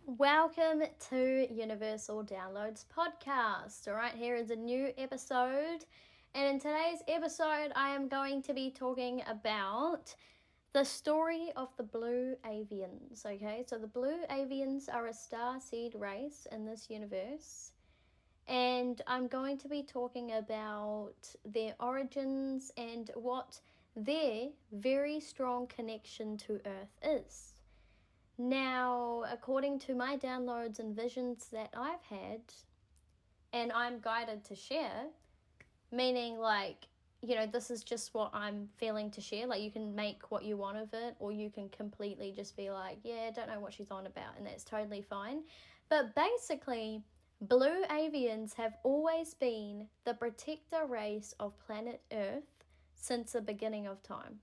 Welcome to Universal Downloads Podcast. All right, here is a new episode. And in today's episode, I am going to be talking about the story of the Blue Avians. Okay, so the Blue Avians are a starseed race in this universe. And I'm going to be talking about their origins and what their very strong connection to Earth is. Now, according to my downloads and visions that I've had, and I'm guided to share, meaning this is just what I'm feeling to share. Like, you can make what you want of it, or you can completely just be like, yeah, don't know what she's on about, and that's totally fine. But basically, Blue Avians have always been the protector race of planet Earth since the beginning of time.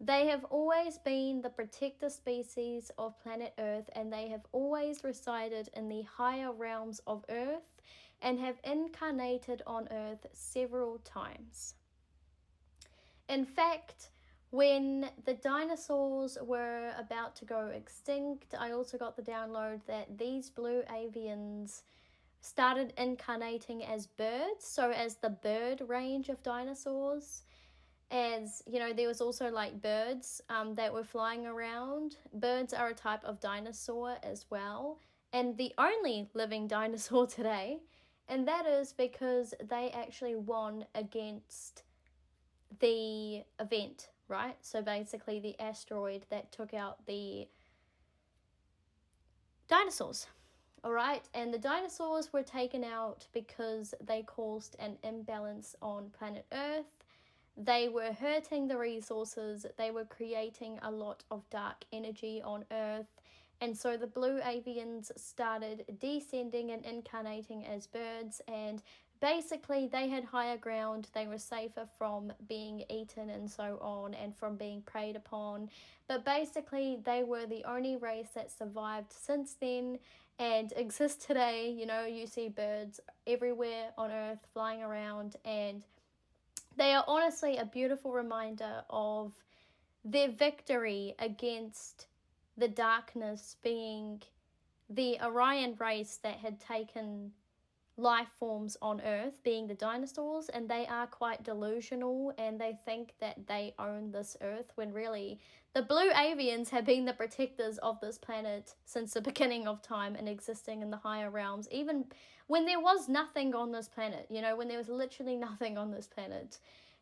They have always been the protector species of planet Earth, and they have always resided in the higher realms of Earth and have incarnated on Earth several times. In fact, when the dinosaurs were about to go extinct, I also got the download that these Blue Avians started incarnating as birds, so as the bird range of dinosaurs. As you know, there was also birds that were flying around. Birds are a type of dinosaur as well, and the only living dinosaur today, and that is because they actually won against the event, right? So basically the asteroid that took out the dinosaurs. All right, and the dinosaurs were taken out because they caused an imbalance on planet Earth. They were hurting the resources, they were creating a lot of dark energy on Earth, and so the Blue Avians started descending and incarnating as birds, and basically they had higher ground, they were safer from being eaten and so on, and from being preyed upon, but basically they were the only race that survived since then and exist today. You know, you see birds everywhere on Earth flying around, and they are honestly a beautiful reminder of their victory against the darkness, being the Orion race that had taken life forms on Earth, being the dinosaurs, and they are quite delusional and they think that they own this Earth, when really the Blue Avians have been the protectors of this planet since the beginning of time and existing in the higher realms, even when there was nothing on this planet, when there was literally nothing on this planet.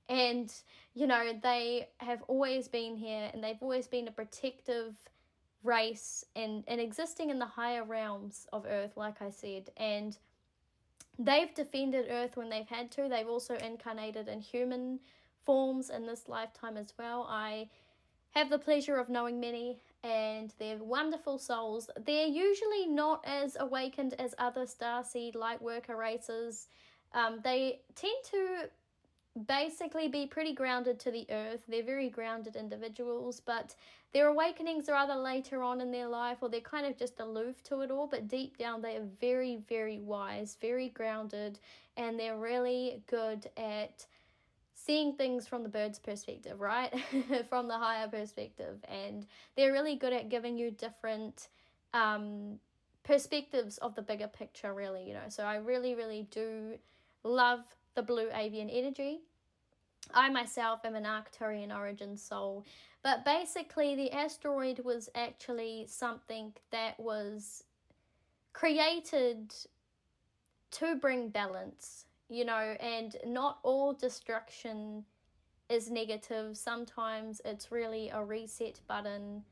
And, they have always been here, and they've always been a protective race and existing in the higher realms of Earth, like I said, and they've defended Earth when they've had to. They've also incarnated in human forms in this lifetime as well. I have the pleasure of knowing many, and they're wonderful souls. They're usually not as awakened as other starseed light worker races. They tend to basically be pretty grounded to the earth. They're very grounded individuals, but their awakenings are either later on in their life, or they're kind of just aloof to it all, but deep down they are very, very wise, very grounded, and they're really good at seeing things from the bird's perspective, right? From the higher perspective, and they're really good at giving you different perspectives of the bigger picture, really, so I really, really do love the Blue Avian energy. I myself am an Arcturian origin soul, but basically the asteroid was actually something that was created to bring balance, and not all destruction is negative. Sometimes it's really a reset button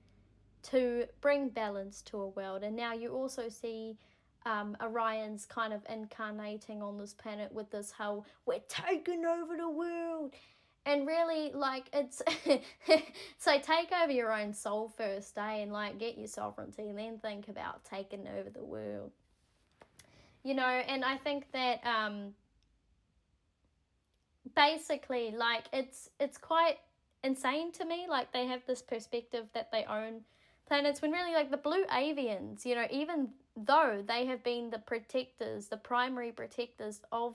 to bring balance to a world. And now you also see Orion's kind of incarnating on this planet with this whole, we're taking over the world. And really, it's so take over your own soul first, and get your sovereignty, and then think about taking over the world. And I think that basically, it's quite insane to me. They have this perspective that they own planets, when really, the Blue Avians, even though they have been the protectors, the primary protectors of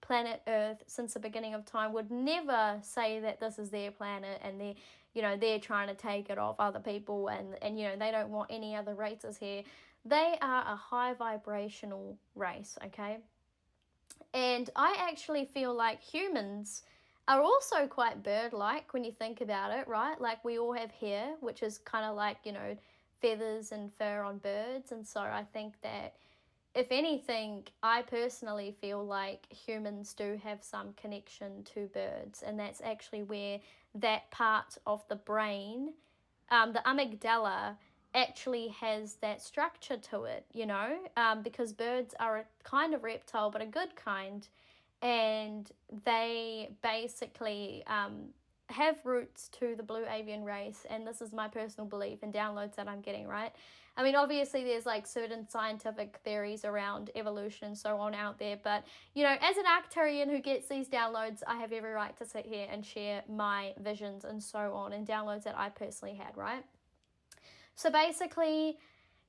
planet Earth since the beginning of time would never say that this is their planet and they're trying to take it off other people and they don't want any other races here. They are a high vibrational race, okay? And I actually feel like humans are also quite bird-like when you think about it, right? Like we all have hair, which is kind of like, feathers and fur on birds. And so I think that if anything, I personally feel like humans do have some connection to birds, and that's actually where that part of the brain, the amygdala, actually has that structure to it, because birds are a kind of reptile, but a good kind, and they basically have roots to the Blue Avian race, and this is my personal belief and downloads that I'm getting, right? I mean, obviously there's like certain scientific theories around evolution and so on out there, but as an Arcturian who gets these downloads, I have every right to sit here and share my visions and so on, and downloads that I personally had, right? So basically,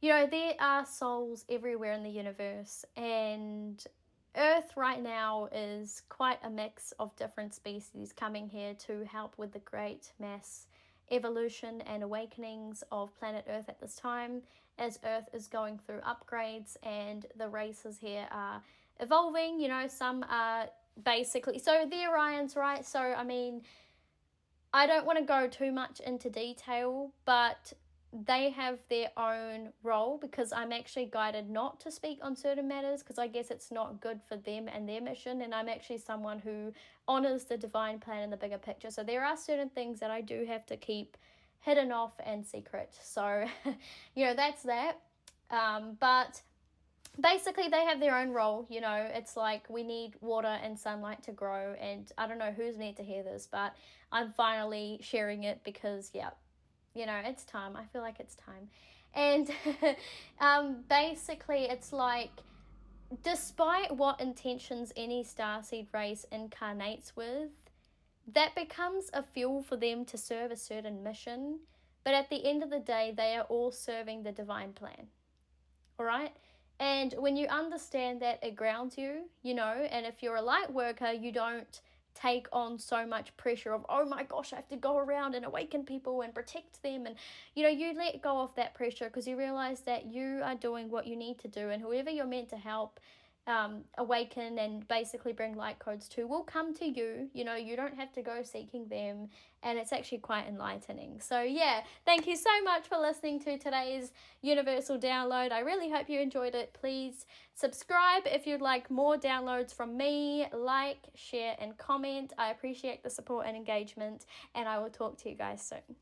there are souls everywhere in the universe, and Earth right now is quite a mix of different species coming here to help with the great mass evolution and awakenings of planet Earth at this time, as Earth is going through upgrades and the races here are evolving. Some are basically, so the Orions, right? So I mean, I don't want to go too much into detail, but they have their own role, because I'm actually guided not to speak on certain matters because I guess it's not good for them and their mission, and I'm actually someone who honors the divine plan and the bigger picture. So there are certain things that I do have to keep hidden off and secret. So, that's that. But basically they have their own role. It's like we need water and sunlight to grow, and I don't know who's meant to hear this, but I'm finally sharing it because it's time. I feel like it's time. And basically it's like, despite what intentions any starseed race incarnates with, that becomes a fuel for them to serve a certain mission, but at the end of the day they are all serving the divine plan. All right? And when you understand that, it grounds you, and if you're a light worker, you don't take on so much pressure of, oh my gosh, I have to go around and awaken people and protect them, and you let go of that pressure because you realize that you are doing what you need to do, and whoever you're meant to help awaken and basically bring light codes to will come to you. You don't have to go seeking them, and it's actually quite enlightening. So yeah, thank you so much for listening to today's universal download. I really hope you enjoyed it. Please subscribe if you'd like more downloads from me. Like, share, and comment. I appreciate the support and engagement, and I will talk to you guys soon.